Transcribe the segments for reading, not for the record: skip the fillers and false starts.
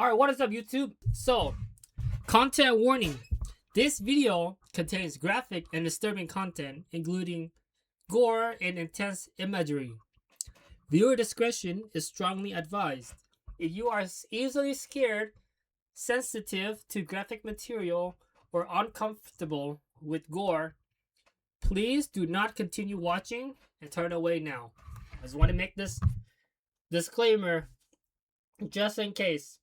Alright, what is up YouTube? So, content warning. This video contains graphic and disturbing content, including gore and intense imagery. Viewer discretion is strongly advised. If you are easily scared, sensitive to graphic material, or uncomfortable with gore, please do not continue watching and turn away now. I just want to make this disclaimer just in case.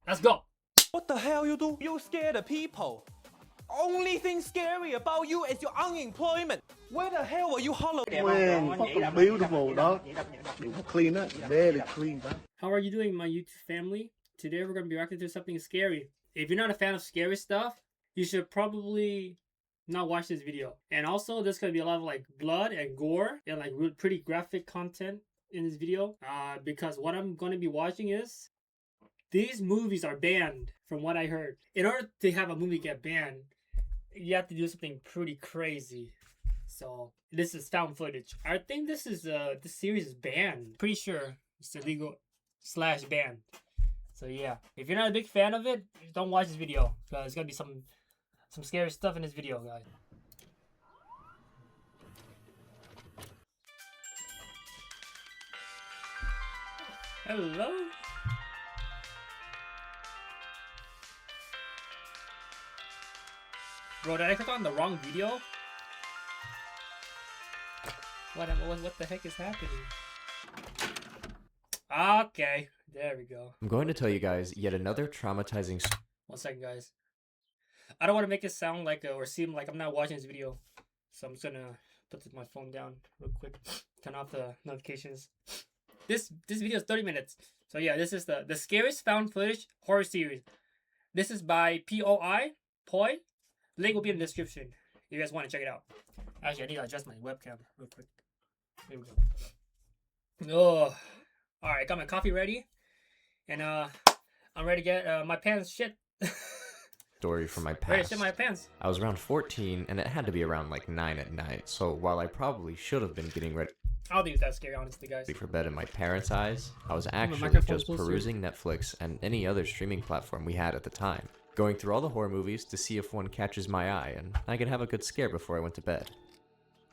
Let's go. What the hell you do? You scare the people. Only thing scary about you is your unemployment. Where the hell were you holiday? Man, fucking beautiful, dog. Clean up, barely clean up. How are you doing, my YouTube family? Today we're going to be reacting to something scary. If you're not a fan of scary stuff, you should probably not watch this video. And also, there's going to be a lot of like blood and gore and like pretty graphic content in this video. Because what I'm going to be watching is, these movies are banned from what I heard. In order to have a movie get banned, you have to do something pretty crazy. So this is found footage. I think this series is banned. Pretty sure it's illegal / banned. So yeah, if you're not a big fan of it, don't watch this video because there's gonna be some scary stuff in this video, guys. Hello. Bro, did I click on the wrong video? What the heck is happening? Okay, there we go. I'm going to tell you guys yet another traumatizing story. 1 second, guys. I don't want to make it sound like or seem like I'm not watching this video, so I'm just gonna put my phone down real quick. Turn off the notifications. This video is 30 minutes. So yeah, this is the scariest found footage horror series. This is by Poi. Link will be in the description if you guys want to check it out. Actually, I need to adjust my webcam real quick. Here we go. Oh, alright, got my coffee ready. And I'm ready to get my pants shit. Story from my Ready to past. shit my pants. I was around 14 and it had to be around like 9 at night, so while I probably should have been getting ready I don't think it's that scary, honestly, guys. for bed in my parents' eyes, I was actually microphone just closer. perusing Netflix and any other streaming platform we had at the time, going through all the horror movies to see if one catches my eye and I could have a good scare before I went to bed.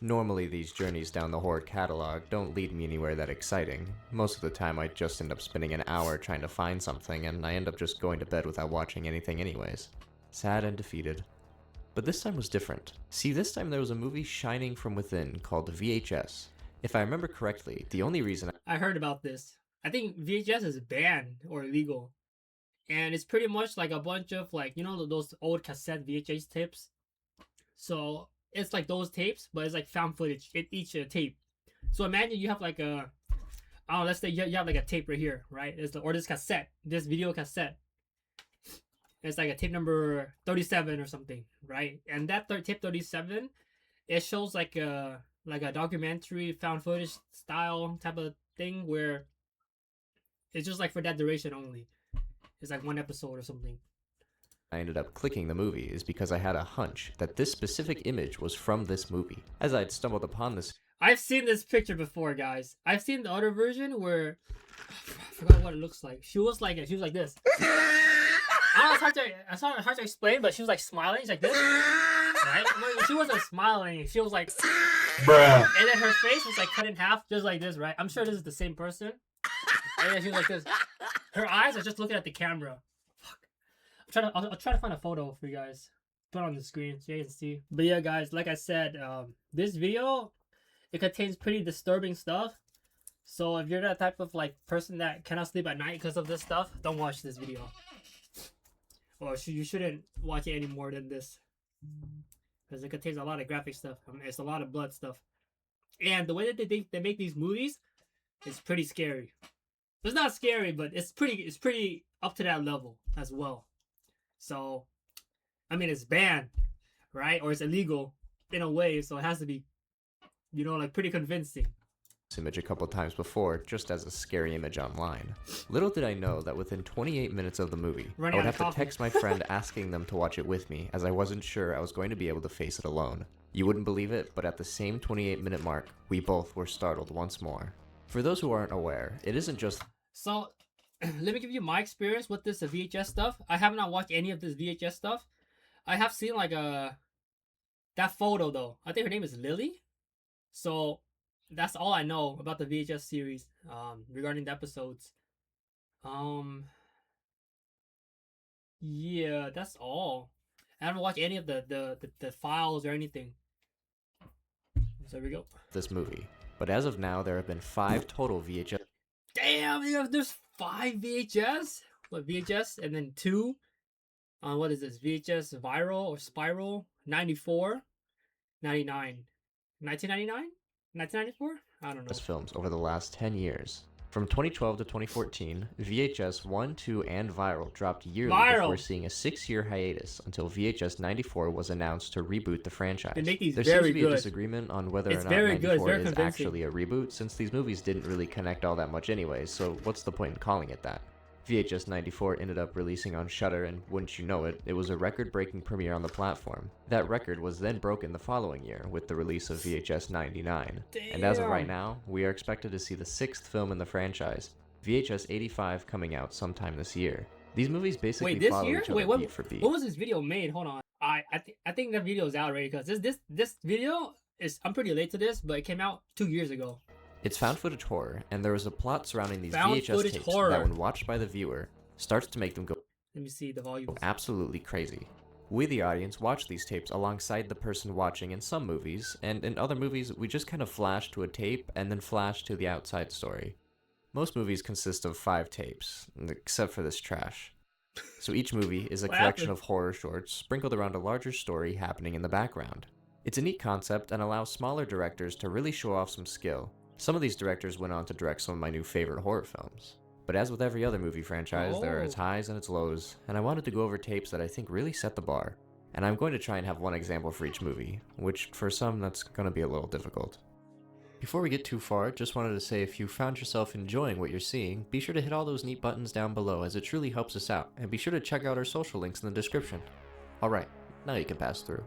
Normally these journeys down the horror catalog don't lead me anywhere that exciting. Most of the time I just end up spending an hour trying to find something and I end up just going to bed without watching anything anyways. Sad and defeated. But this time was different. See, this time there was a movie shining from within called VHS. If I remember correctly, the only reason I heard about this. I think VHS is banned or illegal. And it's pretty much like a bunch of like, you know, those old cassette VHS tapes. So it's like those tapes, but it's like found footage in each tape. So imagine you have like a, I don't know, let's say you have like a tape right here, right? Or this cassette, this video cassette. It's like a tape number 37 or something, right? And that tape 37, it shows like a documentary found footage style type of thing where it's just like for that duration only. It's like one episode or something. I ended up clicking the movie is because I had a hunch that this specific image was from this movie. As I had stumbled upon this I've seen this picture before, guys. I've seen the other version where I forgot what it looks like. She was like this. I don't know, it's hard to explain, but she was like smiling. She's like this, right? Well, she wasn't smiling. She was like, bruh. And then her face was like cut in half, just like this, right? I'm sure this is the same person. And then she was like this. Her eyes are just looking at the camera. Fuck. I'll try to find a photo for you guys. Put it on the screen so you can see. But yeah, guys, like I said, this video, it contains pretty disturbing stuff. So if you're that type of like person that cannot sleep at night because of this stuff, don't watch this video. Or you shouldn't watch it any more than this. Because it contains a lot of graphic stuff. I mean, it's a lot of blood stuff. And the way that they make these movies is pretty scary. It's not scary, but it's pretty up to that level as well. So, I mean, it's banned, right? Or it's illegal in a way, so it has to be, you know, like pretty convincing. image a couple times before just as a scary image online. Little did I know that within 28 minutes of the movie, I would have to text my friend asking them to watch it with me as I wasn't sure I was going to be able to face it alone. You wouldn't believe it, but at the same 28-minute mark, we both were startled once more. For those who aren't aware, it isn't just... So, let me give you my experience with this VHS stuff. I have not watched any of this VHS stuff. I have seen like that photo though. I think her name is Lily. So that's all I know about the VHS series regarding the episodes. Yeah, that's all. I haven't watched any of the files or anything. So there we go. This movie. But as of now, there have been 5 total VHS. Damn, there's 5 VHS? What, VHS? And then 2? What is this? VHS Viral or Spiral? 94? 99. 1999? 1994? I don't know. Films over the last 10 years. From 2012 to 2014, VHS 1, 2, and Viral dropped yearly before seeing a 6-year hiatus until VHS 94 was announced to reboot the franchise. They make these there very seems to be good. a disagreement on whether It's or not very good. 94 Very is convincing. actually a reboot, since these movies didn't really connect all that much anyway, so what's the point in calling it that? VHS 94 ended up releasing on Shudder, and wouldn't you know it, it was a record-breaking premiere on the platform. That record was then broken the following year with the release of VHS 99. Damn. And as of right now, we are expected to see the 6th film in the franchise, VHS 85, coming out sometime this year. These movies basically follow each other beat for beat. What was this video made? Hold on. I think that video is out already because this video is, I'm pretty late to this, but it came out 2 years ago. It's found footage horror, and there is a plot surrounding these Found VHS footage tapes horror. that, when watched by the viewer, starts to make them go Let me see the volume. absolutely crazy. We, the audience, watch these tapes alongside the person watching in some movies, and in other movies, we just kind of flash to a tape and then flash to the outside story. Most movies consist of 5 tapes, except for this trash. So each movie is a What collection happened? of horror shorts sprinkled around a larger story happening in the background. It's a neat concept and allows smaller directors to really show off some skill. Some of these directors went on to direct some of my new favorite horror films. But as with every other movie franchise, there are its highs and its lows, and I wanted to go over tapes that I think really set the bar. And I'm going to try and have one example for each movie, which for some that's going to be a little difficult. Before we get too far, just wanted to say if you found yourself enjoying what you're seeing, be sure to hit all those neat buttons down below as it truly helps us out, and be sure to check out our social links in the description. Alright, now you can pass through.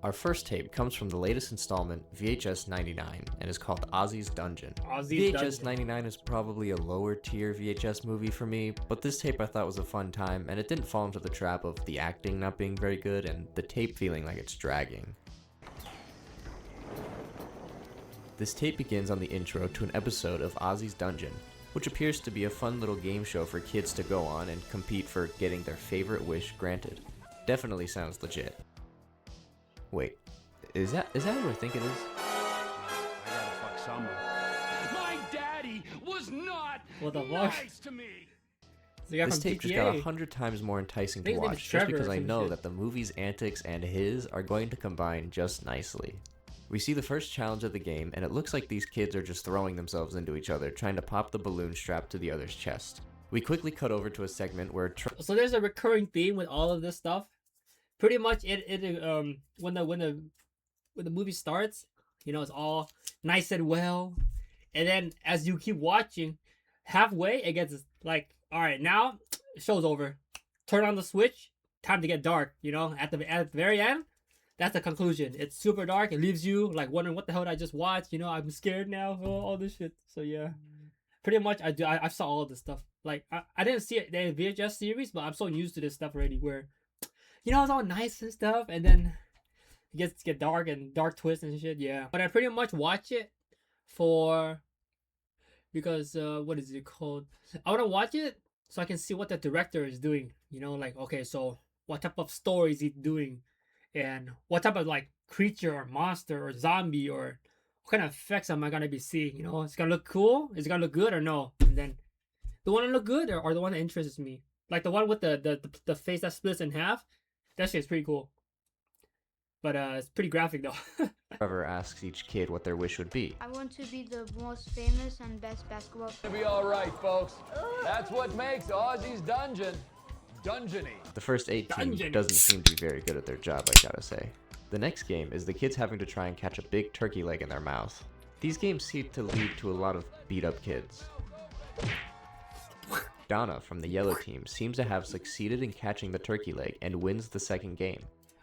Our first tape comes from the latest installment, VHS 99, and is called Ozzy's Dungeon. VHS 99 is probably a lower tier VHS movie for me, but this tape I thought was a fun time, and it didn't fall into the trap of the acting not being very good and the tape feeling like it's dragging. This tape begins on the intro to an episode of Ozzy's Dungeon, which appears to be a fun little game show for kids to go on and compete for getting their favorite wish granted. Definitely sounds legit. Wait, is that who I think it is? I gotta fuck someone. My daddy was not What the fuck? nice to me. The guy This from tape just GTA. got 100 times more enticing to I think his name is watch, just Trevor because or I some know shit. that the movie's antics and his are going to combine just nicely. We see the first challenge of the game, and it looks like these kids are just throwing themselves into each other, trying to pop the balloon strapped to the other's chest. We quickly cut over to a segment where So there's a recurring theme with all of this stuff. Pretty much when the movie starts, you know, it's all nice and well, and then as you keep watching, halfway it gets like, all right, now show's over. Turn on the switch. Time to get dark. You know, at the very end, that's the conclusion. It's super dark. It leaves you like wondering what the hell did I just watch. You know, I'm scared now. Oh, all this shit. So yeah, pretty much I saw all of this stuff. Like I didn't see it in the VHS series, but I'm so used to this stuff already. Where, you know, it's all nice and stuff, and then it get dark and dark twists and shit. Yeah, but I pretty much watch it because what is it called? I want to watch it so I can see what the director is doing. You know, like, okay, so what type of story is he doing, and what type of like creature or monster or zombie or what kind of effects am I gonna be seeing? You know, it's gonna look cool. Is it gonna look good or no? And then the one that look good or the one that interests me, like the one with the face that splits in half. That shit's pretty cool. But it's pretty graphic though. Trevor asks each kid what their wish would be. I want to be the most famous and best basketball player. It'll be all right, folks. That's what makes Ozzy's Dungeon dungeony. The first 8 team Dungeon. doesn't seem to be very good at their job, I gotta say. The next game is the kids having to try and catch a big turkey leg in their mouth. These games seem to lead to a lot of beat up kids. Donna from the yellow team seems to have succeeded in catching the turkey leg and wins the second game.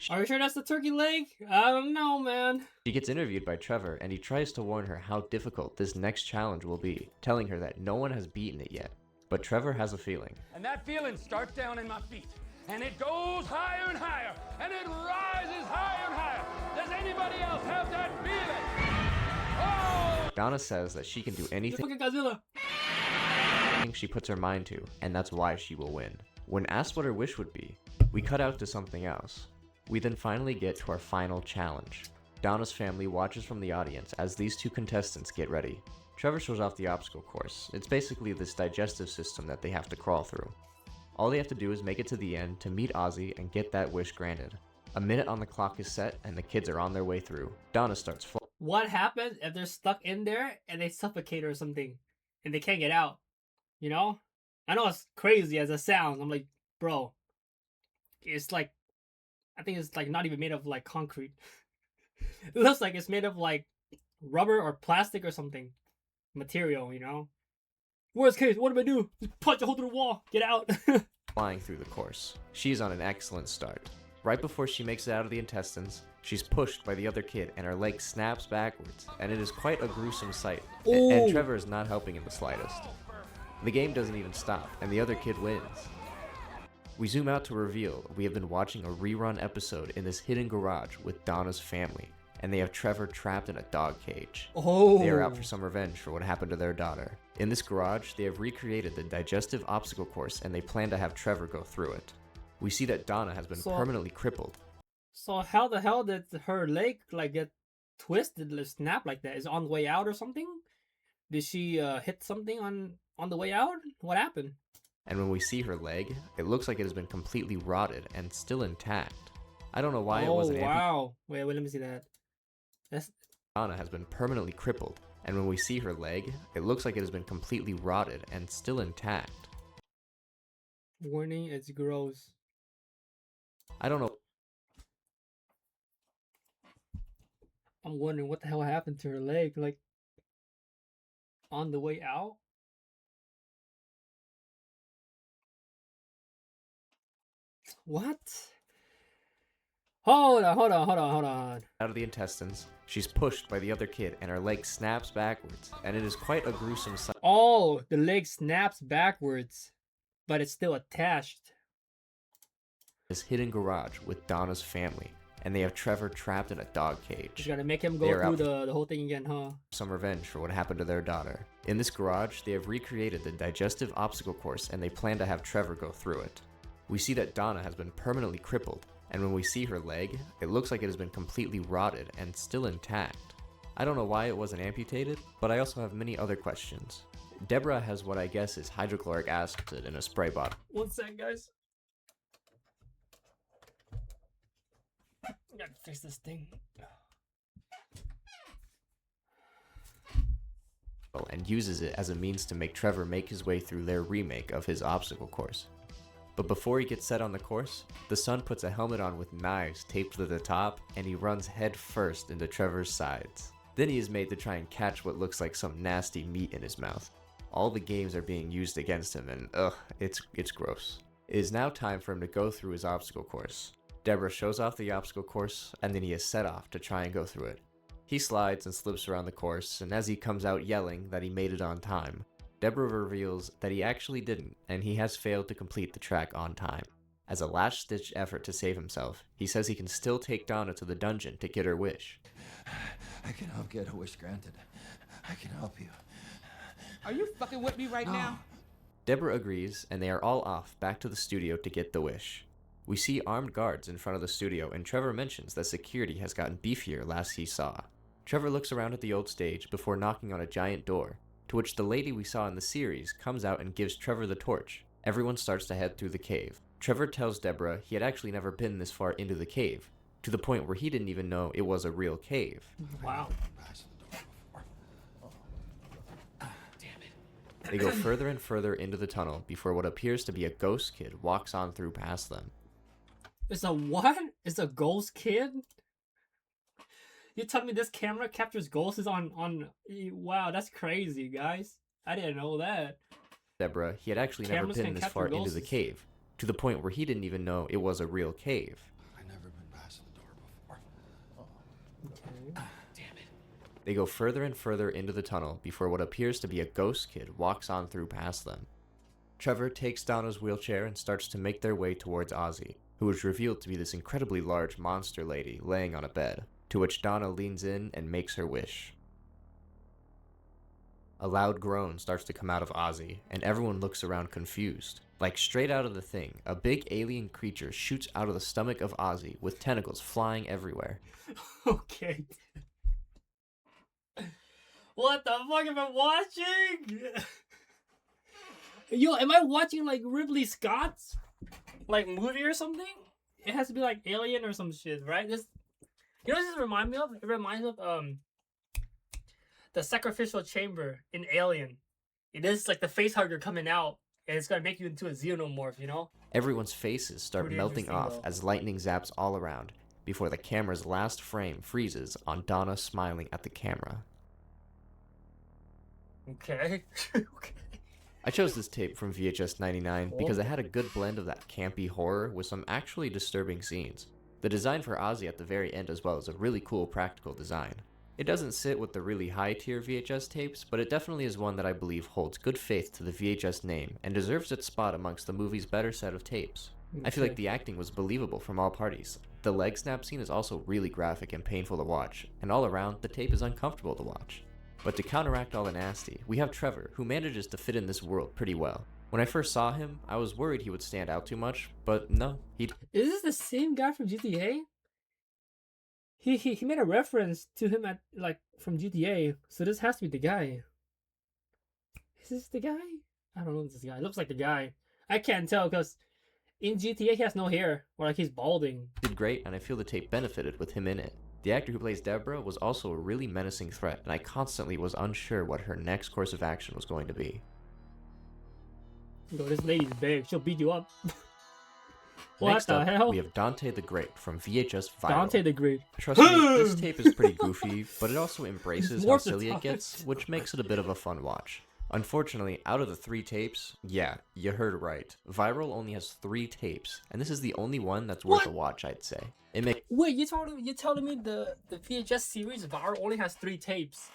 Are you sure that's the turkey leg? I don't know, man. She gets interviewed by Trevor, and he tries to warn her how difficult this next challenge will be, telling her that no one has beaten it yet. But Trevor has a feeling. And that feeling starts down in my feet. And it goes higher and higher. And it rises higher and higher. Does anybody else have that feeling? Oh! Donna says that she can do anything Fucking Godzilla. she puts her mind to, and that's why she will win. When asked what her wish would be, we cut out to something else. We then finally get to our final challenge. Donna's family watches from the audience as these two contestants get ready. Trevor shows off the obstacle course. It's basically this digestive system that they have to crawl through. All they have to do is make it to the end to meet Ozzy and get that wish granted. A minute on the clock is set and the kids are on their way through. Donna starts What happens if they're stuck in there and they suffocate or something and they can't get out? You know? I know it's crazy as it sounds. I'm like, bro, it's like, I think it's like not even made of like concrete. It looks like it's made of like rubber or plastic or something. Material, you know? Worst case, what do I do? Just punch a hole through the wall. Get out. flying through the course. She's on an excellent start. Right before she makes it out of the intestines, she's pushed by the other kid and her leg snaps backwards, and it is quite a gruesome sight. And Trevor is not helping in the slightest. The game doesn't even stop, and the other kid wins. We zoom out to reveal we have been watching a rerun episode in this hidden garage with Donna's family, and they have Trevor trapped in a dog cage. They are out for some revenge for what happened to their daughter. In this garage, they have recreated the digestive obstacle course, and they plan to have Trevor go through it. We see that Donna has been permanently crippled. So how the hell did her leg like get twisted, like, snap like that? Is it on the way out or something? Did she hit something on the way out? What happened? And when we see her leg, it looks like it has been completely rotted and still intact. I don't know why it wasn't wow. Wait, let me see that. Donna has been permanently crippled, and when we see her leg, it looks like it has been completely rotted and still intact. Warning, it's gross. I don't know. I'm wondering what the hell happened to her leg, like on the way out. What? Hold on. Out of the intestines, she's pushed by the other kid and her leg snaps backwards, and it is quite a gruesome sight. Oh, the leg snaps backwards, but it's still attached. This hidden garage with Donna's family, and they have Trevor trapped in a dog cage. Just gotta make him go through the whole thing again, huh? Some revenge for what happened to their daughter. In this garage, they have recreated the digestive obstacle course, and they plan to have Trevor go through it. We see that Donna has been permanently crippled, and when we see her leg, it looks like it has been completely rotted and still intact. I don't know why it wasn't amputated, but I also have many other questions. Deborah has what I guess is hydrochloric acid in a spray bottle. One sec, guys. I gotta fix this thing. And uses it as a means to make Trevor make his way through their remake of his obstacle course. But before he gets set on the course, the son puts a helmet on with knives taped to the top, and he runs head first into Trevor's sides. Then he is made to try and catch what looks like some nasty meat in his mouth. All the games are being used against him, and it's gross. It is now time for him to go through his obstacle course. Deborah shows off the obstacle course, and then he is set off to try and go through it. He slides and slips around the course, and as he comes out yelling that he made it on time, Deborah reveals that he actually didn't, and he has failed to complete the track on time. As a last-ditch effort to save himself, he says he can still take Donna to the dungeon to get her wish. I can help get a wish granted. I can help you. Are you fucking with me right now? Deborah agrees, and they are all off back to the studio to get the wish. We see armed guards in front of the studio, and Trevor mentions that security has gotten beefier last he saw. Trevor looks around at the old stage before knocking on a giant door, to which the lady we saw in the series comes out and gives Trevor the torch. Everyone starts to head through the cave. Trevor tells Deborah he had actually never been this far into the cave, to the point where he didn't even know it was a real cave. Wow. They go further and further into the tunnel before what appears to be a ghost kid walks on through past them. It's a what? It's a ghost kid? You telling me this camera captures ghosts on wow, that's crazy, guys. I didn't know that. Deborah, he had actually never been this far into the cave, to the point where he didn't even know it was a real cave. I've never been past They go further and further into the tunnel before what appears to be a ghost kid walks on through past them. Trevor takes Donna's wheelchair and starts to make their way towards Ozzy, who is revealed to be this incredibly large monster lady laying on a bed, to which Donna leans in and makes her wish. A loud groan starts to come out of Ozzy, and everyone looks around confused. Like straight out of The Thing, a big alien creature shoots out of the stomach of Ozzy with tentacles flying everywhere. Okay. What the fuck am I watching? Yo, am I watching like Ridley Scott's like movie or something? It has to be like Alien or some shit, right? This, you know what this reminds me of? It reminds me of the sacrificial chamber in Alien. It is like the face hugger coming out, and it's gonna make you into a xenomorph, you know? Everyone's faces start Pretty melting off interesting, though. as lightning zaps all around, before the camera's last frame freezes on Donna smiling at the camera. Okay. Okay. I chose this tape from VHS 99 because it had a good blend of that campy horror with some actually disturbing scenes. The design for Ozzy at the very end as well is a really cool practical design. It doesn't sit with the really high tier VHS tapes, but it definitely is one that I believe holds good faith to the VHS name and deserves its spot amongst the movie's better set of tapes. I feel like the acting was believable from all parties. The leg snap scene is also really graphic and painful to watch, and all around, the tape is uncomfortable to watch. But to counteract all the nasty, we have Trevor, who manages to fit in this world pretty well. When I first saw him, I was worried he would stand out too much, but no, he... Is this the same guy from GTA? He made a reference to him at like from GTA, so this has to be the guy. Is this the guy? I don't know if this guy. It looks like the guy. I can't tell because in GTA he has no hair, or like he's balding. did great, and I feel the tape benefited with him in it. The actor who plays Deborah was also a really menacing threat, and I constantly was unsure what her next course of action was going to be. Yo, this lady's big. She'll beat you up. What Next the up, hell? we have Dante the Great from VHS Viral. Dante the Great. Trust me, this tape is pretty goofy, but it also embraces More how of the silly it time. gets, which makes it a bit of a fun watch. Unfortunately, out of the 3 tapes, yeah, you heard right. Viral only has 3 tapes, and this is the only one that's worth a watch, I'd say. It makes Wait, you're telling me the VHS series Viral only has 3 tapes?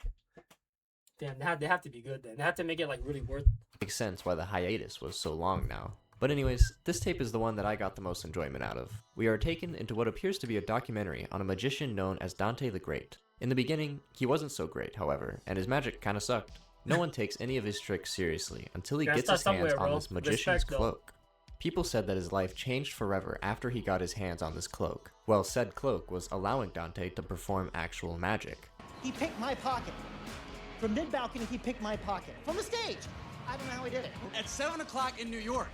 Damn, they have to be good then. They have to make it like really worth. makes sense why the hiatus was so long now. But anyways, this tape is the one that I got the most enjoyment out of. We are taken into what appears to be a documentary on a magician known as Dante the Great. In the beginning, he wasn't so great, however, and his magic kinda sucked. No one takes any of his tricks seriously until he Gotta gets his start hands somewhere, on bro. this magician's Respect, though. cloak. People said that his life changed forever after he got his hands on this cloak. Well, said cloak was allowing Dante to perform actual magic. He picked my pocket. From mid-balcony, he picked my pocket. From the stage. I don't know how he did it. At 7 o'clock in New York,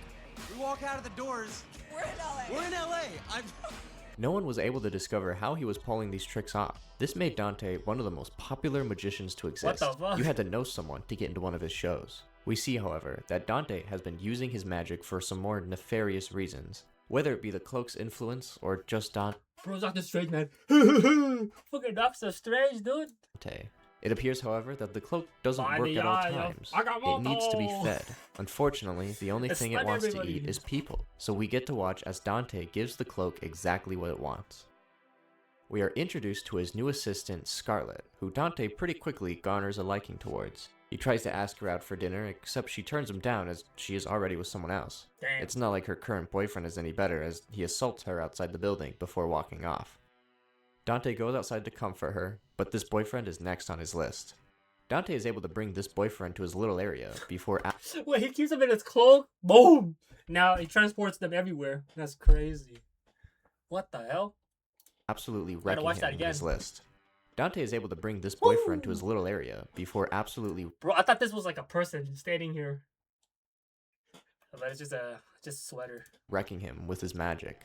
we walk out of the doors. We're in LA. We're in LA. No one was able to discover how he was pulling these tricks off. This made Dante one of the most popular magicians to exist. the fuck? You had to know someone to get into one of his shows. We see, however, that Dante has been using his magic for some more nefarious reasons. Whether it be the cloak's influence or just Dante. Bro, Doctor Strange, man. Fucking Doctor Strange, dude. It appears, however, that the cloak doesn't By work the at all eye of times. Agamotto. It needs to be fed. Unfortunately, the only It's thing it fed wants to everybody. eat is people, so we get to watch as Dante gives the cloak exactly what it wants. We are introduced to his new assistant, Scarlet, who Dante pretty quickly garners a liking towards. He tries to ask her out for dinner, except she turns him down as she is already with someone else. Damn. It's not like her current boyfriend is any better, as he assaults her outside the building before walking off. Dante goes outside to comfort her, but this boyfriend is next on his list. Dante is able to bring this boyfriend to his little area before Wait, he keeps them in his cloak? Boom! Now he transports them everywhere. That's crazy. What the hell? absolutely wrecking watch him that with his again. list. Dante is able to bring this boyfriend to his little area before absolutely Bro, I thought this was like a person standing here. But it's just a sweater. wrecking him with his magic.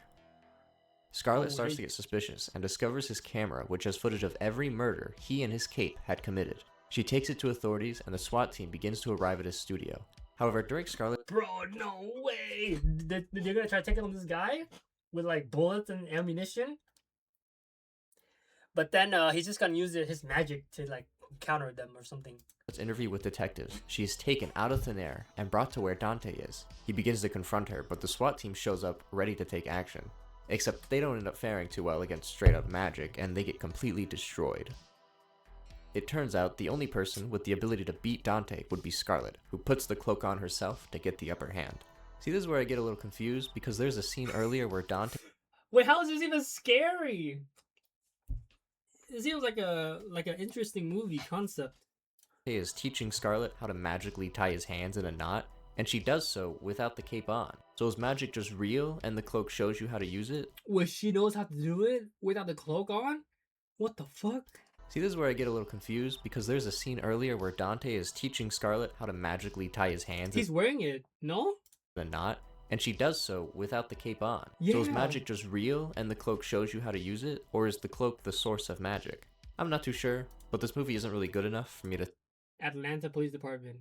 Scarlet Oh, starts wait. to get suspicious and discovers his camera, which has footage of every murder he and his cape had committed. She takes it to authorities, and the SWAT team begins to arrive at his studio. However, during Scarlet Bro, no way! They're gonna try to take on this guy? With like bullets and ammunition? But then he's just gonna use his magic to like counter them or something. interview with detectives, she is taken out of thin air and brought to where Dante is. He begins to confront her, but the SWAT team shows up ready to take action. Except they don't end up faring too well against straight up magic, and they get completely destroyed. It turns out the only person with the ability to beat Dante would be Scarlet, who puts the cloak on herself to get the upper hand. See, this is where I get a little confused, because there's a scene earlier where Dante... Wait, how is this even scary? It seems like an interesting movie concept. is teaching Scarlet how to magically tie his hands in a knot, and she does so without the cape on. So is magic just real, and the cloak shows you how to use it? Wait, she knows how to do it without the cloak on? What the fuck? See, this is where I get a little confused, because there's a scene earlier where Dante is teaching Scarlet how to magically tie his hands He's wearing it, no? in a knot, and she does so without the cape on. Yeah. So is magic just real, and the cloak shows you how to use it, or is the cloak the source of magic? I'm not too sure, but this movie isn't really good enough for me to Atlanta Police Department.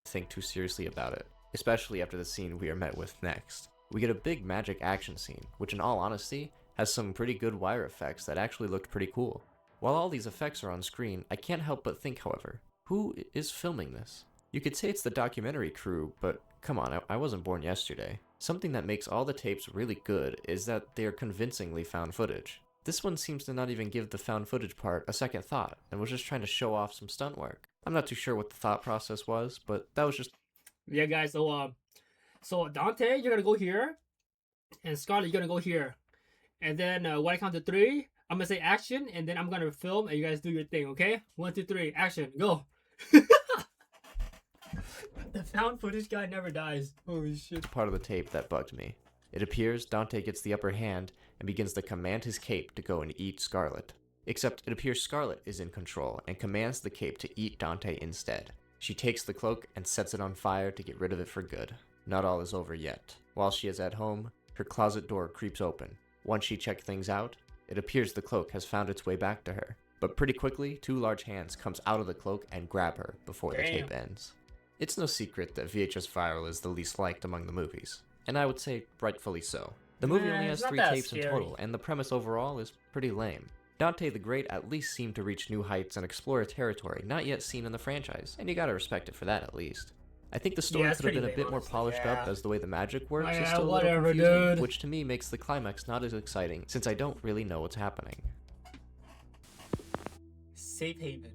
think too seriously about it, especially after the scene we are met with next. We get a big magic action scene, which in all honesty, has some pretty good wire effects that actually looked pretty cool. While all these effects are on screen, I can't help but think, however, who is filming this? You could say it's the documentary crew, but come on, I wasn't born yesterday. Something that makes all the tapes really good is that they are convincingly found footage. This one seems to not even give the found footage part a second thought, and was just trying to show off some stunt work. I'm not too sure what the thought process was, but that was just... Yeah, guys, so Dante, you're gonna go here, and Scarlet, you're gonna go here. And then when I count to 3, I'm gonna say action, and then I'm gonna film, and you guys do your thing, okay? 1, 2, 3, action, go! The found footage guy never dies. Holy shit. part of the tape that bugged me. It appears Dante gets the upper hand and begins to command his cape to go and eat Scarlet. Except it appears Scarlet is in control and commands the cape to eat Dante instead. She takes the cloak and sets it on fire to get rid of it for good. Not all is over yet. While she is at home, her closet door creeps open. Once she checked things out, it appears the cloak has found its way back to her. But pretty quickly, 2 large hands comes out of the cloak and grab her before the tape ends. It's no secret that VHS Viral is the least liked among the movies, and I would say rightfully so. The movie only has 3 tapes in total, and the premise overall is pretty lame. Dante the Great at least seemed to reach new heights and explore a territory not yet seen in the franchise, and you gotta respect it for that at least. I think the story could have been a bit more polished up, as the way the magic works is still a little confusing, which to me makes the climax not as exciting, since I don't really know what's happening. Safe Haven.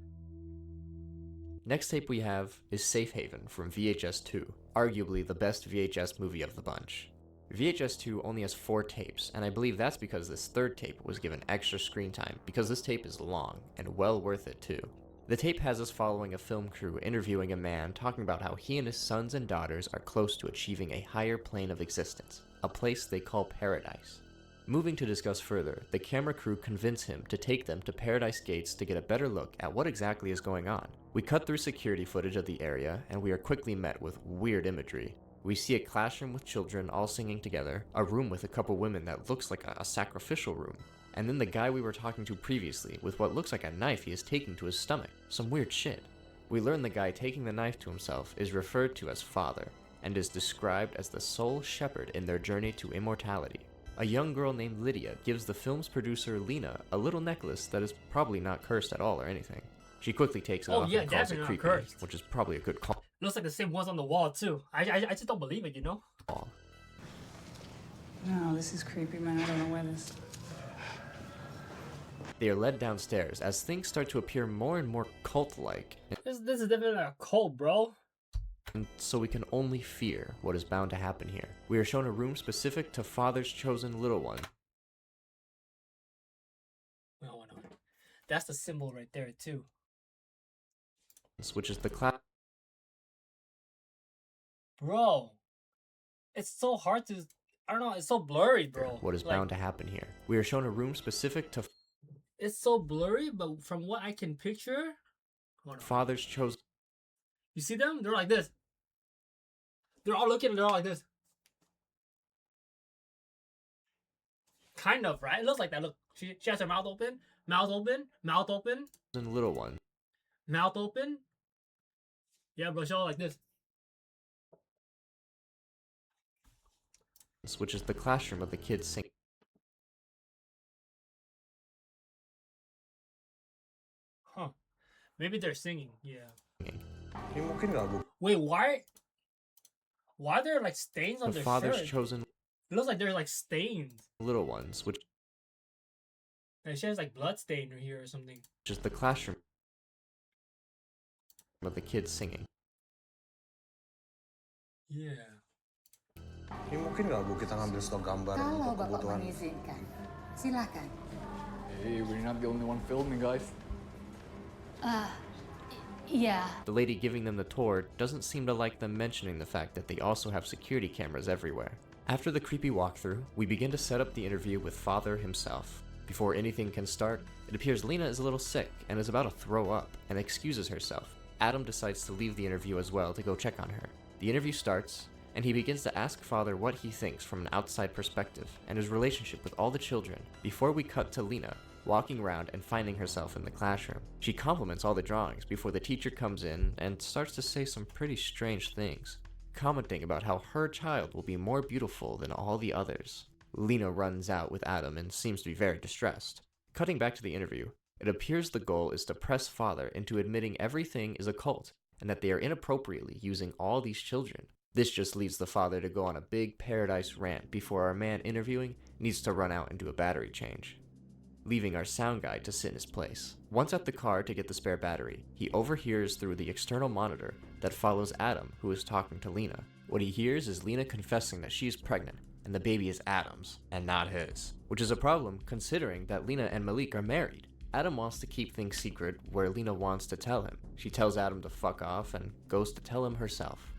Next tape we have is Safe Haven from VHS 2, arguably the best VHS movie of the bunch. VHS 2 only has 4 tapes, and I believe that's because this 3rd tape was given extra screen time, because this tape is long, and well worth it too. The tape has us following a film crew interviewing a man talking about how he and his sons and daughters are close to achieving a higher plane of existence, a place they call paradise. Moving to discuss further, the camera crew convince him to take them to Paradise Gates to get a better look at what exactly is going on. We cut through security footage of the area, and we are quickly met with weird imagery. We see a classroom with children all singing together, a room with a couple women that looks like a sacrificial room, and then the guy we were talking to previously with what looks like a knife he is taking to his stomach. Some weird shit. We learn the guy taking the knife to himself is referred to as Father, and is described as the sole shepherd in their journey to immortality. A young girl named Lydia gives the film's producer Lena a little necklace that is probably not cursed at all or anything. She quickly takes it off and calls it creepy, which is probably a good call. Looks like the same ones on the wall too. I just don't believe it, you know? No, this is creepy, man. I don't know where this... They are led downstairs as things start to appear more and more cult-like. This is definitely a cult, bro. And so we can only fear what is bound to happen here. We are shown a room specific to Father's chosen little one. No. That's the symbol right there too. Which is the class. Bro, it's so hard to... I don't know, it's so blurry, bro. What is bound to happen here? We are shown a room specific to... It's so blurry, but from what I can picture... Father's chosen... You see them? They're like this. They're all looking and they're all like this. Kind of, right? It looks like that. Look, she has her mouth open. Mouth open. Mouth open. And little one. Mouth open. Yeah, bro, show like this. Which is the classroom of the kids singing. Huh. Maybe they're singing, yeah. Wait, why are there like stains on The their Father's shirt? chosen It looks like there's like stains. little ones, which Like she has like blood stain right here or something. is the classroom of the kids singing. Yeah. Ini mungkin nggak Bu kita ngambil stok gambar Kalau untuk Bapak kebutuhan. mengizinkan, silakan. Hey, we're not the only one filming, guys. Yeah. The lady giving them the tour doesn't seem to like them mentioning the fact that they also have security cameras everywhere. After the creepy walkthrough, we begin to set up the interview with Father himself. Before anything can start, it appears Lena is a little sick and is about to throw up and excuses herself. Adam decides to leave the interview as well to go check on her. The interview starts, and he begins to ask Father what he thinks from an outside perspective and his relationship with all the children before we cut to Lena walking around and finding herself in the classroom. She compliments all the drawings before the teacher comes in and starts to say some pretty strange things, commenting about how her child will be more beautiful than all the others. Lena runs out with Adam and seems to be very distressed. Cutting back to the interview, it appears the goal is to press Father into admitting everything is a cult and that they are inappropriately using all these children. This just leads the father to go on a big paradise rant before our man interviewing needs to run out and do a battery change, leaving our sound guy to sit in his place. Once at the car to get the spare battery, he overhears through the external monitor that follows Adam, who is talking to Lena. What he hears is Lena confessing that she is pregnant, and the baby is Adam's, and not his, which is a problem considering that Lena and Malik are married. Adam wants to keep things secret where Lena wants to tell him. She tells Adam to fuck off and goes to tell him herself.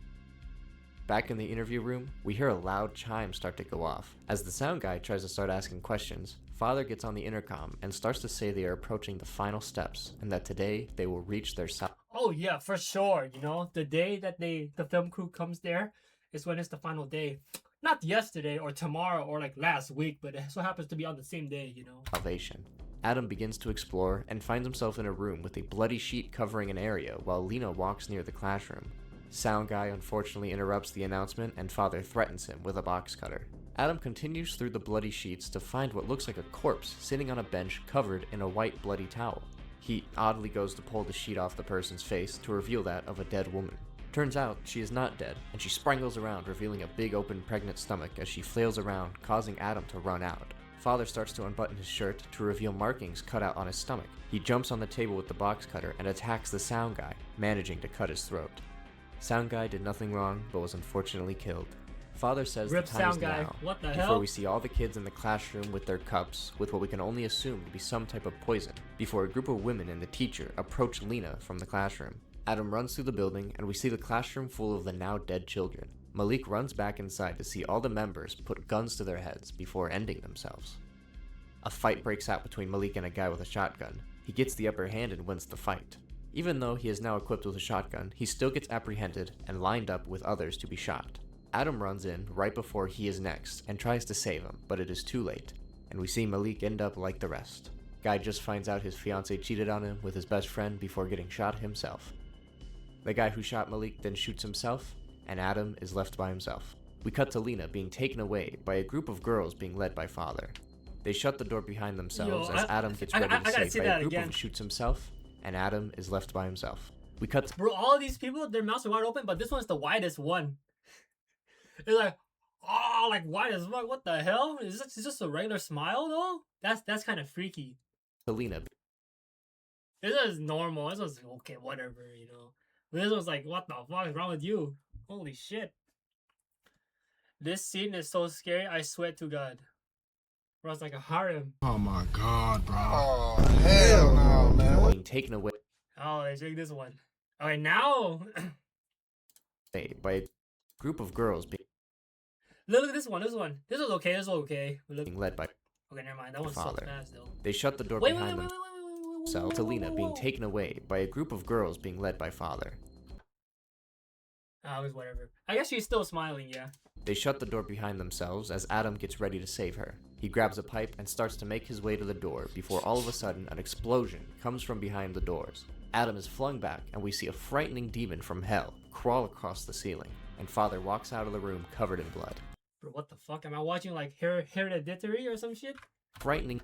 Back in the interview room, we hear a loud chime start to go off. As the sound guy tries to start asking questions, Father gets on the intercom and starts to say they are approaching the final steps and that today they will reach their Oh yeah, for sure. You know, the day that the film crew comes there is when it's the final day. Not yesterday or tomorrow or like last week, but it so happens to be on the same day, you know. salvation. Adam begins to explore and finds himself in a room with a bloody sheet covering an area while Lena walks near the classroom. Sound guy unfortunately interrupts the announcement and Father threatens him with a box cutter. Adam continues through the bloody sheets to find what looks like a corpse sitting on a bench covered in a white bloody towel. He oddly goes to pull the sheet off the person's face to reveal that of a dead woman. Turns out she is not dead, and she sprangles around, revealing a big open pregnant stomach as she flails around, causing Adam to run out. Father starts to unbutton his shirt to reveal markings cut out on his stomach. He jumps on the table with the box cutter and attacks the sound guy, managing to cut his throat. Sound guy did nothing wrong, but was unfortunately killed. Father says Rip the time is sound guy. now, What the before hell? we see all the kids in the classroom with their cups, with what we can only assume to be some type of poison, before a group of women and the teacher approach Lena from the classroom. Adam runs through the building, and we see the classroom full of the now dead children. Malik runs back inside to see all the members put guns to their heads before ending themselves. A fight breaks out between Malik and a guy with a shotgun. He gets the upper hand and wins the fight. Even though he is now equipped with a shotgun, he still gets apprehended and lined up with others to be shot. Adam runs in right before he is next and tries to save him, but it is too late, and we see Malik end up like the rest. Guy just finds out his fiancée cheated on him with his best friend before getting shot himself. The guy who shot Malik then shoots himself, and Adam is left by himself. We cut to Lena being taken away by a group of girls being led by Father. They shut the door behind themselves as Adam gets ready to save by a group of shoots himself, and Adam is left by himself. We cut to Bro, all of these people, their mouths are wide open, but this one's the widest one. It's like, oh, like wide as fuck. What the hell? Is this just a regular smile though? That's kind of freaky. Lena. This is normal. This was okay, whatever, you know. But this was like, what the fuck is wrong with you? Holy shit. This scene is so scary, I swear to God. Bro, it's like a harem. Oh my God, bro. Oh, hell no, man. Being taken away Oh, let's check this one. Alright, now. by a group of girls Look at this one. This one. This was okay. This was okay. Look. being led by Okay, never mind. That one's Father. so fast though. They shut the door Wait, behind themselves to Lena being taken away by a group of girls being led by Father. Oh, it was whatever. I guess she's still smiling, yeah. They shut the door behind themselves as Adam gets ready to save her. He grabs a pipe and starts to make his way to the door before all of a sudden an explosion comes from behind the doors. Adam is flung back and we see a frightening demon from hell crawl across the ceiling, and Father walks out of the room covered in blood. Bro, what the fuck? Am I watching like Hereditary or some shit? Frightening.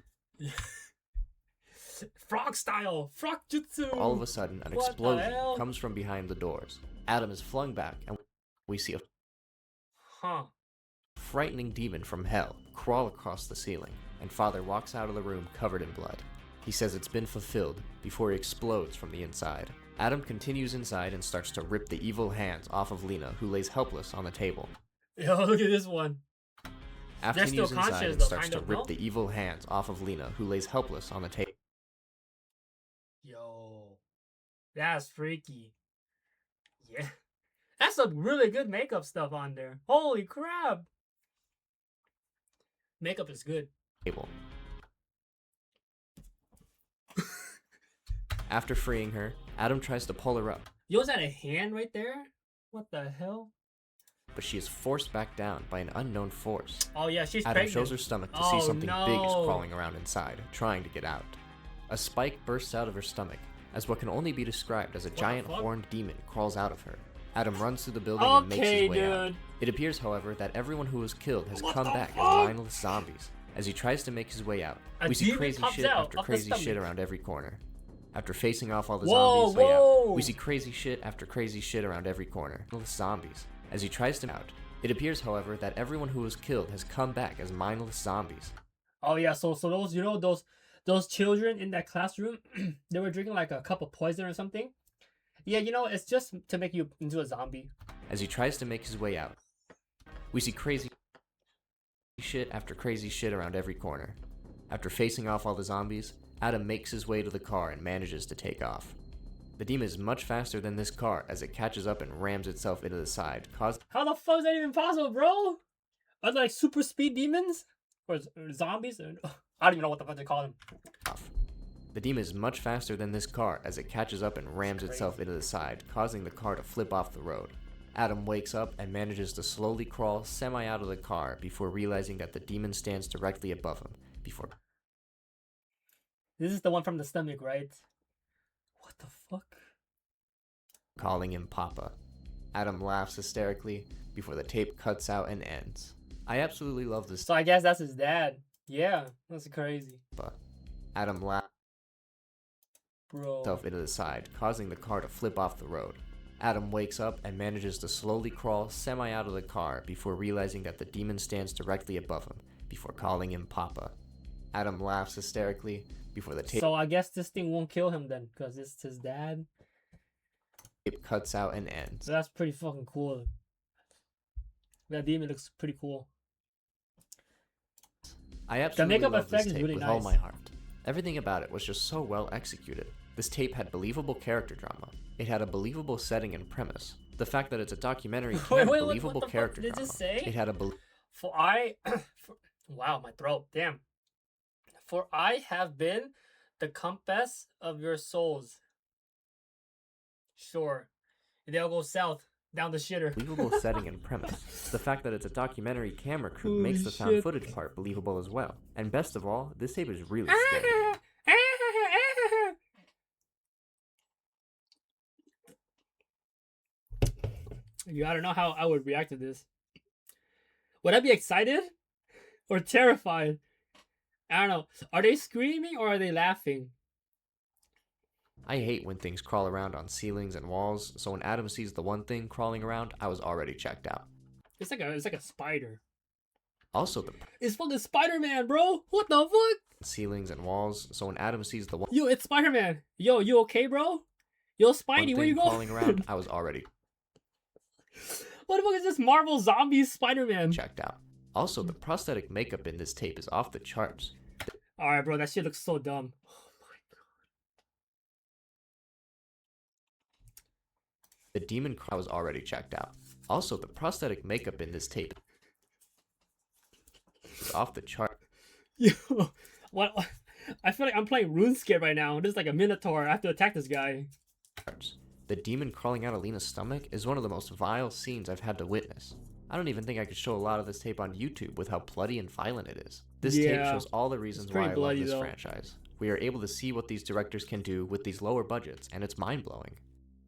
Frog style! Frog jutsu! All of a sudden an What the explosion hell? comes from behind the doors. Adam is flung back and we see a frightening demon from hell crawl across the ceiling, and Father walks out of the room covered in blood. He says it's been fulfilled before he explodes from the inside. Adam continues inside and starts to rip the evil hands off of Lena, who lays helpless on the table. Yo, look at this one. After They're he still is inside conscious, and though, starts kind to of, rip no? the evil hands off of Lena, who lays helpless on the table. Yo, that's freaky. Yeah, that's some really good makeup stuff on there. Holy crap! Makeup is good. After freeing her, Adam tries to pull her up, Yo, is that a hand right there? What the hell? but she is forced back down by an unknown force. Oh yeah, she's Adam pregnant. shows her stomach to Oh, see something big is no. crawling around inside, trying to get out. A spike bursts out of her stomach, as what can only be described as a giant fuck? horned demon crawls out of her. Adam runs through the building and makes Okay, his way out. dude. It appears, however, that everyone who was killed has What come the back as fuck? mindless zombies. As he tries to make his way out, A we see demon crazy pops shit out after of the crazy shit stomach. around every corner. After facing off all the Whoa, zombies way out, whoa. we see crazy shit after crazy shit around every corner. Mindless zombies. As he tries to out. It appears, however, that everyone who was killed has come back as mindless zombies. Oh yeah, so those, you know, those children in that classroom, they were drinking like a cup of poison or something. Yeah, you know, it's just to make you into a zombie. As he tries to make his way out, we see crazy shit after crazy shit around every corner. After facing off all the zombies, Adam makes his way to the car and manages to take off. The demon is much faster than this car as it catches up and rams itself into the side, causing How the fuck is that even possible, bro? Are they like super speed demons? Or zombies? I don't even know what the fuck they call them. off. The demon is much faster than this car as it catches up and rams itself into the side, causing the car to flip off the road. Adam wakes up and manages to slowly crawl semi out of the car before realizing that the demon stands directly above him. Before This is the one from the stomach, right? What the fuck? calling him Papa. Adam laughs hysterically before the tape cuts out and ends. I absolutely love this. So I guess that's his dad. Yeah, that's crazy. Adam laughs Bro. himself into the side, causing the car to flip off the road. Adam wakes up and manages to slowly crawl semi out of the car before realizing that the demon stands directly above him, before calling him Papa. Adam laughs hysterically before the tape So I guess this thing won't kill him then, because it's his dad. cuts out and ends. So that's pretty fucking cool. That demon looks pretty cool. I absolutely makeup love effect this is tape really with all nice. my heart. Everything about it was just so well executed. This tape had believable character drama. It had a believable setting and premise. The fact that it's a documentary Wait, had what believable the fuck character did it drama. just say? It had a Wow, my throat. Damn. For I have been the compass of your souls. Sure. They'll go south, down the shitter. believable setting and premise. The fact that it's a documentary camera crew Holy makes the found shit. footage part believable as well. And best of all, this tape is really scary. You gotta know how I would react to this. Would I be excited or terrified? I don't know. Are they screaming or are they laughing? I hate when things crawl around on ceilings and walls, so when Adam sees the one thing crawling around, I was already checked out. It's like a spider. Also, the It's fucking Spider-Man, bro. What the fuck? ceilings and walls, so when Adam sees the one Yo, it's Spider-Man. Yo, you okay, bro? Yo, Spidey, thing where you crawling going? around, I was already What the fuck is this Marvel zombie Spider-Man? checked out. Also, the prosthetic makeup in this tape is off the charts. Alright, bro, that shit looks so dumb. The demon I was already checked out. Also, the prosthetic makeup in this tape is off the chart. Yo, what? I feel like I'm playing RuneScape right now. This is like a Minotaur. I have to attack this guy. The demon crawling out of Lena's stomach is one of the most vile scenes I've had to witness. I don't even think I could show a lot of this tape on YouTube with how bloody and violent it is. This tape Yeah, shows all the reasons pretty why I love bloody, this though. franchise. We are able to see what these directors can do with these lower budgets, and it's mind-blowing.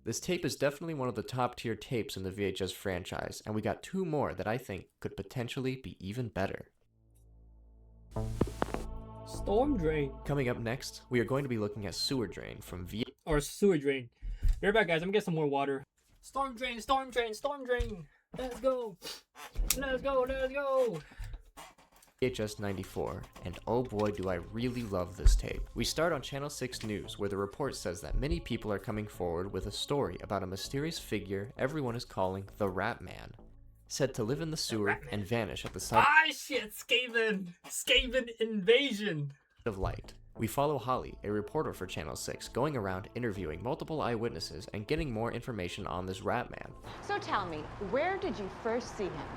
This tape is definitely one of the top-tier tapes in the VHS franchise, and we got two more that I think could potentially be even better. Storm Drain. Coming up next, we are going to be looking at Sewer Drain from Or Sewer Drain. Be right back, guys. I'm gonna get some more water. Storm Drain, Storm Drain, Storm Drain. Let's go. Let's go, let's go. VHS 94, and oh boy do I really love this tape. We start on Channel 6 News, where the report says that many people are coming forward with a story about a mysterious figure everyone is calling the Rat Man, said to live in the sewer and vanish at the sight shit, Skaven invasion of light. We follow Holly, a reporter for Channel 6, going around interviewing multiple eyewitnesses and getting more information on this Rat Man. So tell me, where did you first see him?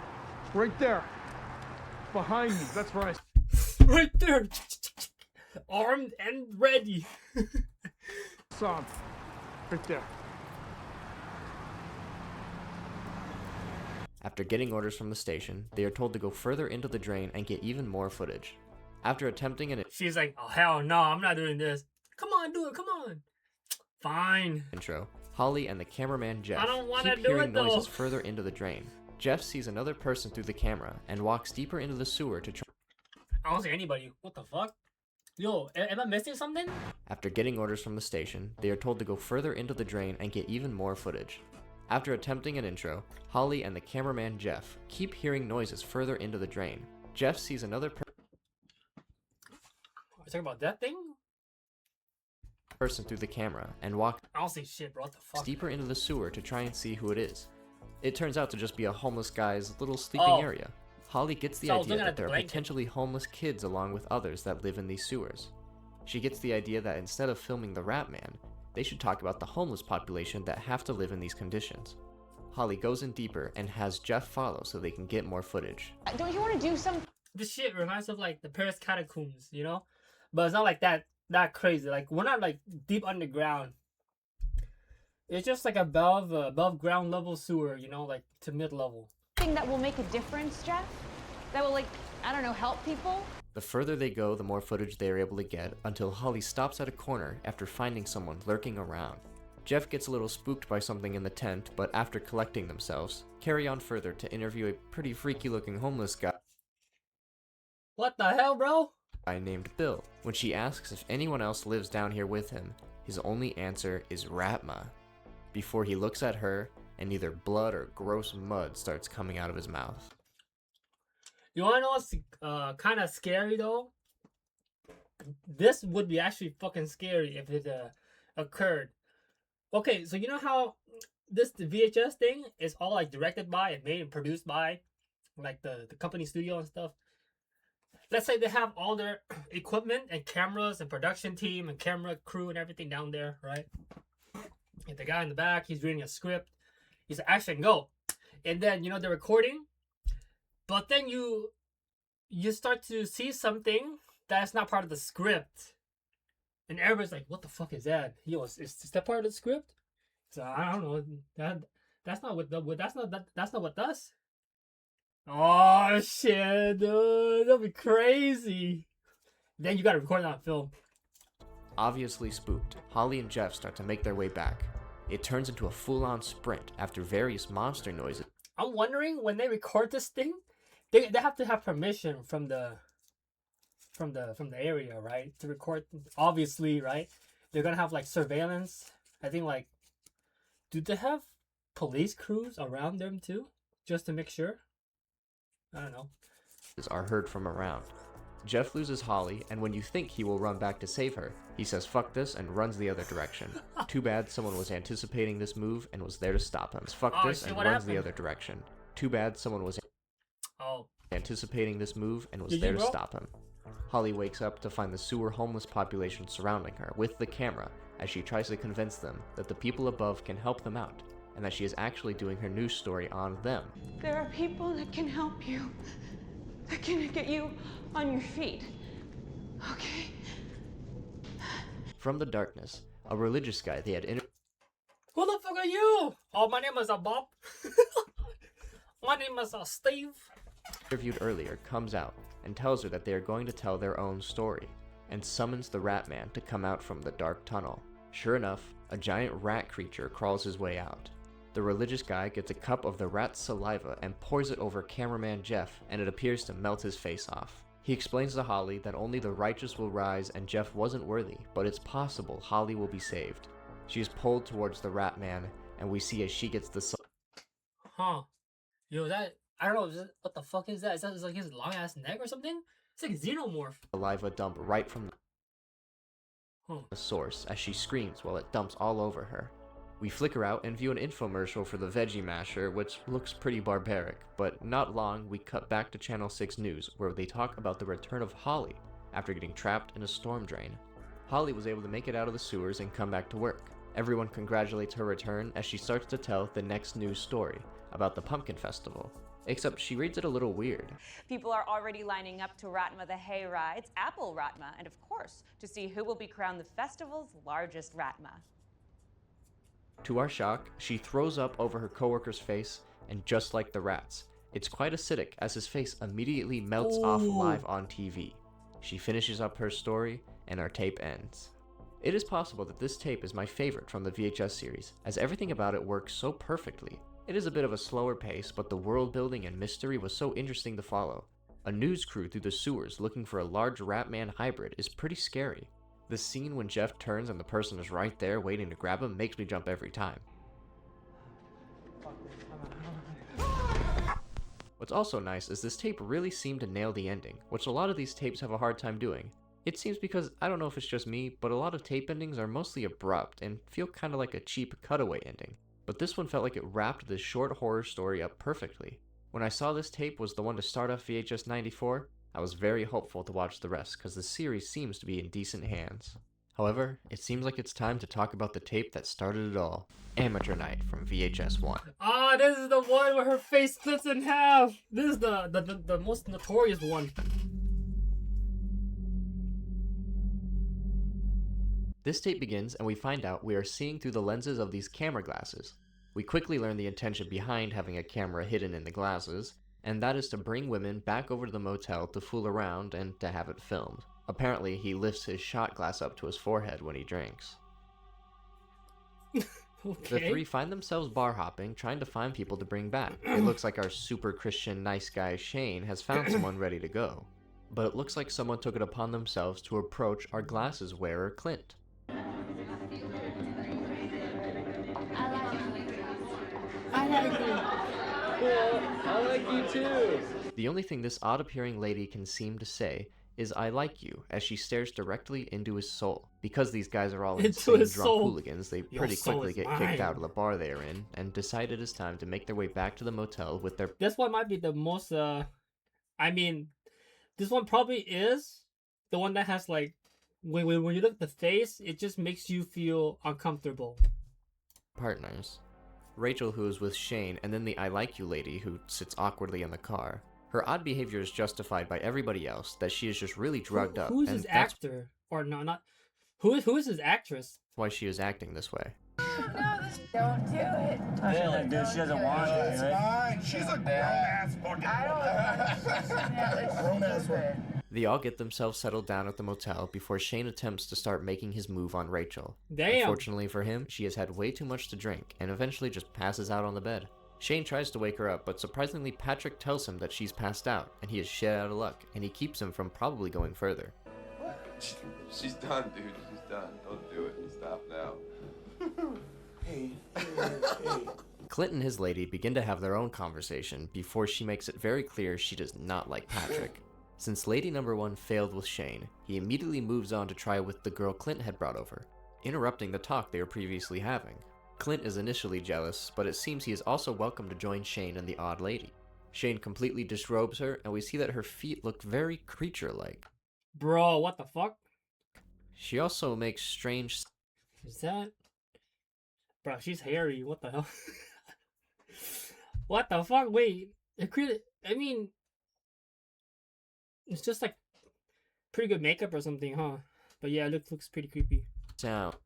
Right there. Behind me, that's right. Right there. Armed and ready. Saw him. Right there. After getting orders from the station, they are told to go further into the drain and get even more footage. After attempting an She's like, oh hell no, I'm not doing this. Come on, do it, come on. Fine. intro, Holly and the cameraman Jeff I don't wanna keep do hearing it, though. noises further into the drain. Jeff sees another person through the camera and walks deeper into the sewer to try. I don't see anybody. What the fuck? Yo, am I missing something? After getting orders from the station, they are told to go further into the drain and get even more footage. After attempting an intro, Holly and the cameraman Jeff keep hearing noises further into the drain. Jeff sees another You talking about that thing? person through the camera and walks I don't see shit, bro. What the fuck? deeper into the sewer to try and see who it is. It turns out to just be a homeless guy's little sleeping area. Holly gets the So I was idea looking that at the there are blanket. potentially homeless kids along with others that live in these sewers. She gets the idea that instead of filming the Rat Man, they should talk about the homeless population that have to live in these conditions. Holly goes in deeper and has Jeff follow so they can get more footage. Don't you want to do some? This shit reminds of like the Paris catacombs, you know? But it's not like that crazy. Like we're not like deep underground. It's just like above ground level sewer, you know, like to mid level. Thing that will make a difference, Jeff? That will, like, I don't know, help people? The further they go, the more footage they are able to get, until Holly stops at a corner after finding someone lurking around. Jeff gets a little spooked by something in the tent, but after collecting themselves, carry on further to interview a pretty freaky looking homeless guy What the hell, bro? named Bill. When she asks if anyone else lives down here with him, his only answer is Ratma, before he looks at her and either blood or gross mud starts coming out of his mouth. You wanna know what's kind of scary though? This would be actually fucking scary if it occurred. Okay, so you know how the VHS thing is all like directed by and made and produced by like the company studio and stuff. Let's say they have all their equipment and cameras and production team and camera crew and everything down there, right? And the guy in the back, he's reading a script. He's like, action, go. And then, you know, they're recording. But then you start to see something that's not part of the script. And everybody's like, what the fuck is that? Yo, is that part of the script? So I don't know. That's not what does. Oh shit, dude. That'll be crazy. Then you gotta record it on film. Obviously spooked, Holly and Jeff start to make their way back. It turns into a full-on sprint after various monster noises. I'm wondering when they record this thing, they have to have permission from the area, right? To record, obviously, right? They're gonna have like surveillance. I think like, do they have police crews around them too, just to make sure? I don't know. Are heard from around. Jeff loses Holly, and when you think he will run back to save her, he says fuck this and runs the other direction. Too bad someone was anticipating this move and was there to stop him. Fuck this and runs the other direction. Too bad someone was anticipating this move and was there to stop him. Holly wakes up to find the sewer homeless population surrounding her with the camera as she tries to convince them that the people above can help them out and that she is actually doing her news story on them. There are people that can help you, that can get you on your feet. Okay? From the darkness, a religious guy they had Who the fuck are you? Oh, my name is Bob. My name is Steve. interviewed earlier comes out and tells her that they are going to tell their own story, and summons the Rat Man to come out from the dark tunnel. Sure enough, a giant rat creature crawls his way out. The religious guy gets a cup of the rat's saliva and pours it over cameraman Jeff, and it appears to melt his face off. He explains to Holly that only the righteous will rise and Jeff wasn't worthy, but it's possible Holly will be saved. She is pulled towards the Rat Man, and we see as she gets the Huh. Yo, I don't know. What the fuck is that? Is that like his long ass neck or something? It's like a xenomorph. Saliva dump right from the source as she screams while it dumps all over her. We flicker out and view an infomercial for the veggie masher, which looks pretty barbaric, but not long we cut back to Channel 6 News, where they talk about the return of Holly after getting trapped in a storm drain. Holly was able to make it out of the sewers and come back to work. Everyone congratulates her return as she starts to tell the next news story about the Pumpkin Festival. Except she reads it a little weird. People are already lining up to Ratma the hay rides, Apple Ratma, and of course, to see who will be crowned the festival's largest Ratma. To our shock, she throws up over her coworker's face, and just like the rats, it's quite acidic as his face immediately melts off live on TV. She finishes up her story, and our tape ends. It is possible that this tape is my favorite from the VHS series, as everything about it works so perfectly. It is a bit of a slower pace, but the world building and mystery was so interesting to follow. A news crew through the sewers looking for a large Ratman hybrid is pretty scary. The scene when Jeff turns and the person is right there waiting to grab him makes me jump every time. What's also nice is this tape really seemed to nail the ending, which a lot of these tapes have a hard time doing. It seems because, I don't know if it's just me, but a lot of tape endings are mostly abrupt and feel kinda like a cheap cutaway ending. But this one felt like it wrapped this short horror story up perfectly. When I saw this tape was the one to start off VHS 94, I was very hopeful to watch the rest because the series seems to be in decent hands. However, it seems like it's time to talk about the tape that started it all. Amateur Night from VHS 1. Ah, this is the one where her face splits in half. This is the most notorious one. This tape begins and we find out we are seeing through the lenses of these camera glasses. We quickly learn the intention behind having a camera hidden in the glasses, and that is to bring women back over to the motel to fool around and to have it filmed. Apparently, he lifts his shot glass up to his forehead when he drinks. Okay. The three find themselves bar hopping, trying to find people to bring back. It looks like our super Christian nice guy Shane has found someone ready to go. But it looks like someone took it upon themselves to approach our glasses wearer Clint. I like you too. The only thing this odd-appearing lady can seem to say is "I like you" as she stares directly into his soul. Because these guys are all insane drunk hooligans, they pretty quickly get kicked out of the bar they are in and decide it is time to make their way back to the motel with their... This one might be the most, I mean, this one probably is the one that has like, when you look at the face, it just makes you feel uncomfortable. partners. Rachel, who is with Shane, and then the "I like you" lady who sits awkwardly in the car. Her odd behavior is justified by everybody else, that she is just really drugged up. Who is his actor? Or no, not... Who is his actress? Why she is acting this way. Don't do it. Really, dude, she doesn't want it, It's right? fine. She's a grown-ass fucking grown-ass woman. They all get themselves settled down at the motel before Shane attempts to start making his move on Rachel. Damn. Unfortunately for him, she has had way too much to drink and eventually just passes out on the bed. Shane tries to wake her up, but surprisingly Patrick tells him that she's passed out, and he is shit out of luck, and he keeps him from probably going further. She's done, dude. She's done. Don't do it. Stop now. Hey. Clint and his lady begin to have their own conversation before she makes it very clear she does not like Patrick. Since lady number one failed with Shane, he immediately moves on to try with the girl Clint had brought over, interrupting the talk they were previously having. Clint is initially jealous, but it seems he is also welcome to join Shane and the odd lady. Shane completely disrobes her, and we see that her feet look very creature-like. Bro, what the fuck? She also makes strange... Is that... Bro, she's hairy. What the hell? What the fuck? Wait. I mean... It's just like... pretty good makeup or something, huh? But yeah, it looks pretty creepy. sounds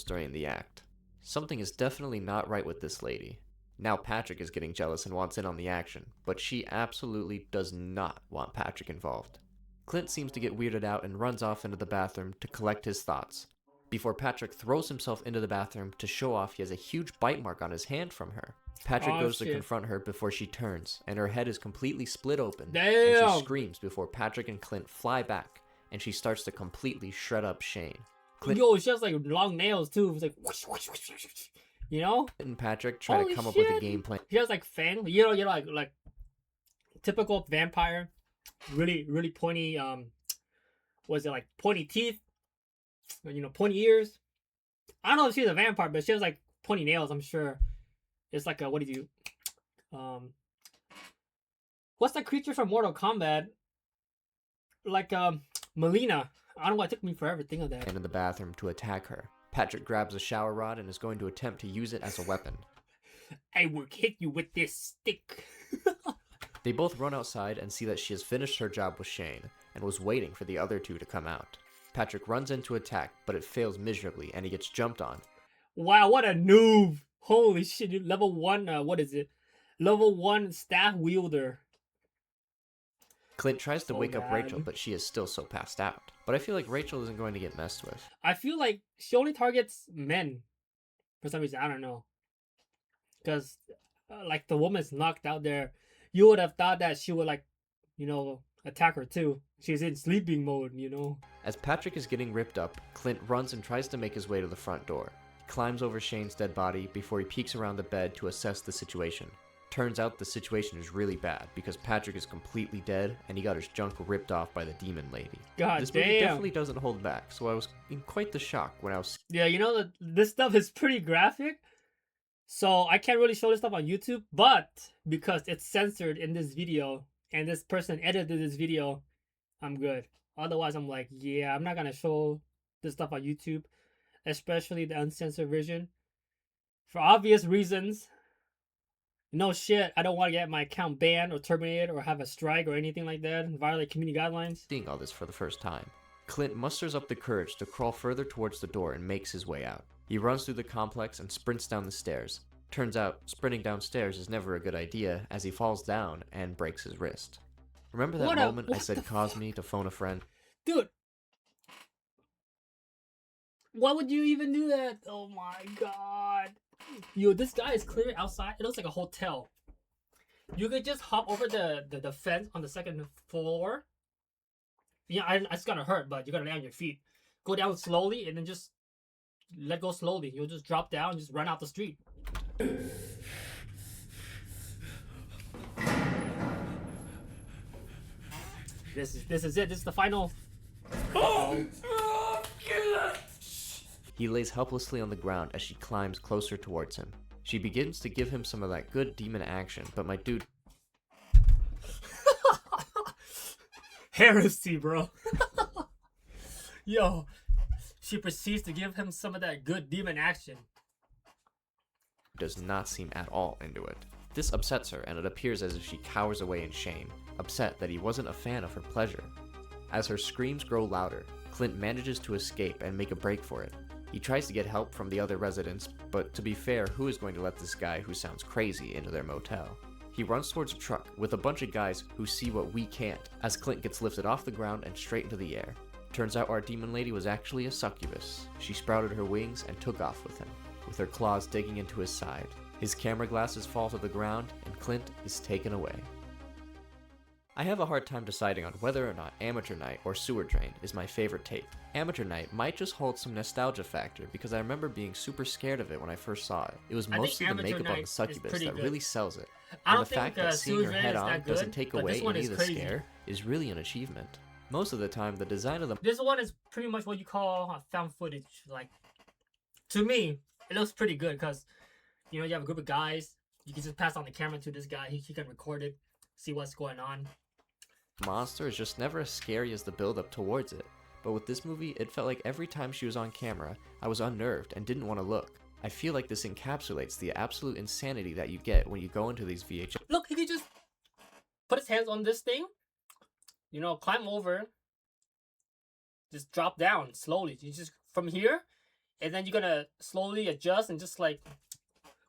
during the act. Something is definitely not right with this lady. Now Patrick is getting jealous and wants in on the action, but she absolutely does not want Patrick involved. Clint seems to get weirded out and runs off into the bathroom to collect his thoughts, before Patrick throws himself into the bathroom to show off he has a huge bite mark on his hand from her. Patrick goes to confront her before she turns, and her head is completely split open. Damn! And she screams before Patrick and Clint fly back, and she starts to completely shred up Shane. Yo, she has like long nails too. It's like, whoosh, whoosh, whoosh, whoosh, whoosh. You know? And Patrick try to come up with a game plan. She has like fang. You know, like typical vampire, really pointy was it like pointy teeth, you know, pointy ears. I don't know if she's a vampire, but she has like pointy nails. I'm sure it's like a what do you what's that creature from Mortal Kombat? Like Melina. I don't know why it took me forever to think of that. And in the bathroom to attack her. Patrick grabs a shower rod and is going to attempt to use it as a weapon. I will hit you with this stick. They both run outside and see that she has finished her job with Shane and was waiting for the other two to come out. Patrick runs in to attack, but it fails miserably and he gets jumped on. Wow, what a noob. Holy shit, dude. Level 1, what is it? Level 1 staff wielder. Clint tries to wake up Rachel, but she is still so passed out. But I feel like Rachel isn't going to get messed with. I feel like she only targets men. For some reason, I don't know. Because, like, the woman's knocked out there. You would have thought that she would, like, you know, attack her too. She's in sleeping mode, you know. As Patrick is getting ripped up, Clint runs and tries to make his way to the front door. He climbs over Shane's dead body before he peeks around the bed to assess the situation. Turns out the situation is really bad because Patrick is completely dead and he got his junk ripped off by the demon lady. God this damn. movie definitely doesn't hold back, so I was in quite the shock when I was... Yeah, you know, this stuff is pretty graphic. So I can't really show this stuff on YouTube, but because it's censored in this video and this person edited this video, I'm good. Otherwise, I'm like, yeah, I'm not going to show this stuff on YouTube, especially the uncensored version. For obvious reasons. No shit, I don't want to get my account banned or terminated or have a strike or anything like that and violate community guidelines. Seeing all this for the first time, Clint musters up the courage to crawl further towards the door and makes his way out. He runs through the complex and sprints down the stairs. Turns out, sprinting downstairs is never a good idea as he falls down and breaks his wrist. Remember that moment I said caused me to phone a friend? Dude! Why would you even do that? Oh my god. Yo, this guy is clearly outside. It looks like a hotel. You could just hop over the fence on the second floor. Yeah, it's gonna hurt, but you gotta lay on your feet. Go down slowly and then just let go slowly. You'll just drop down and just run out the street. This is it. This is the final. He lays helplessly on the ground as she climbs closer towards him. She begins to give him some of that good demon action, but my dude... Heresy, bro. Yo, she proceeds to give him some of that good demon action. Does not seem at all into it. This upsets her, and it appears as if she cowers away in shame, upset that he wasn't a fan of her pleasure. As her screams grow louder, Clint manages to escape and make a break for it. He tries to get help from the other residents, but to be fair, who is going to let this guy who sounds crazy into their motel? He runs towards a truck with a bunch of guys who see what we can't, as Clint gets lifted off the ground and straight into the air. Turns out our demon lady was actually a succubus. She sprouted her wings and took off with him, with her claws digging into his side. His camera glasses fall to the ground, and Clint is taken away. I have a hard time deciding on whether or not Amateur Night or Sewer Drain is my favorite tape. Amateur Night might just hold some nostalgia factor because I remember being super scared of it when I first saw it. It was mostly the makeup on the succubus that really sells it. And the fact that seeing her head on doesn't take away any of the scare is really an achievement. Most of the time, the design of the... This one is pretty much what you call found footage. Like, to me, it looks pretty good because, you know, you have a group of guys. You can just pass on the camera to this guy. He can record it, see what's going on. Monster is just never as scary as the build-up towards it, but with this movie, it felt like every time she was on camera, I was unnerved and didn't want to look. I feel like this encapsulates the absolute insanity that you get when you go into these VHS. Look, he could just put his hands on this thing, you know, climb over, just drop down slowly. You just from here, and then you're gonna slowly adjust and just like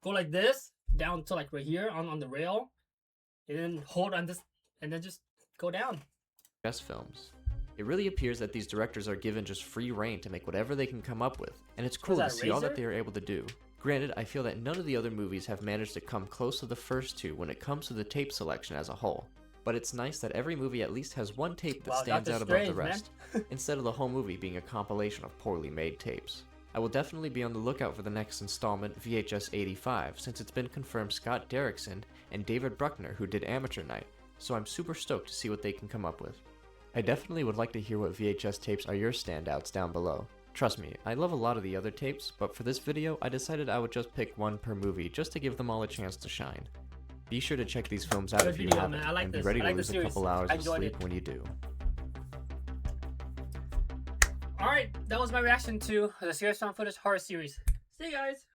go like this down to like right here on the rail, and then hold on this, and then just go down. Films. It really appears that these directors are given just free reign to make whatever they can come up with, and it's cool to see all that they are able to do. Granted, I feel that none of the other movies have managed to come close to the first two when it comes to the tape selection as a whole, but it's nice that every movie at least has one tape that stands out above the rest, instead of the whole movie being a compilation of poorly made tapes. I will definitely be on the lookout for the next installment, VHS 85, since it's been confirmed Scott Derrickson and David Bruckner, who did Amateur Night, so I'm super stoked to see what they can come up with. I definitely would like to hear what VHS tapes are your standouts down below. Trust me, I love a lot of the other tapes, but for this video I decided I would just pick one per movie just to give them all a chance to shine. Be sure to check these films out Good if you video, haven't, man. I like and be this. ready I like to lose the a series. couple hours I of enjoyed sleep it. when you do. Alright, that was my reaction to the Scariest Found Footage horror series. See you guys!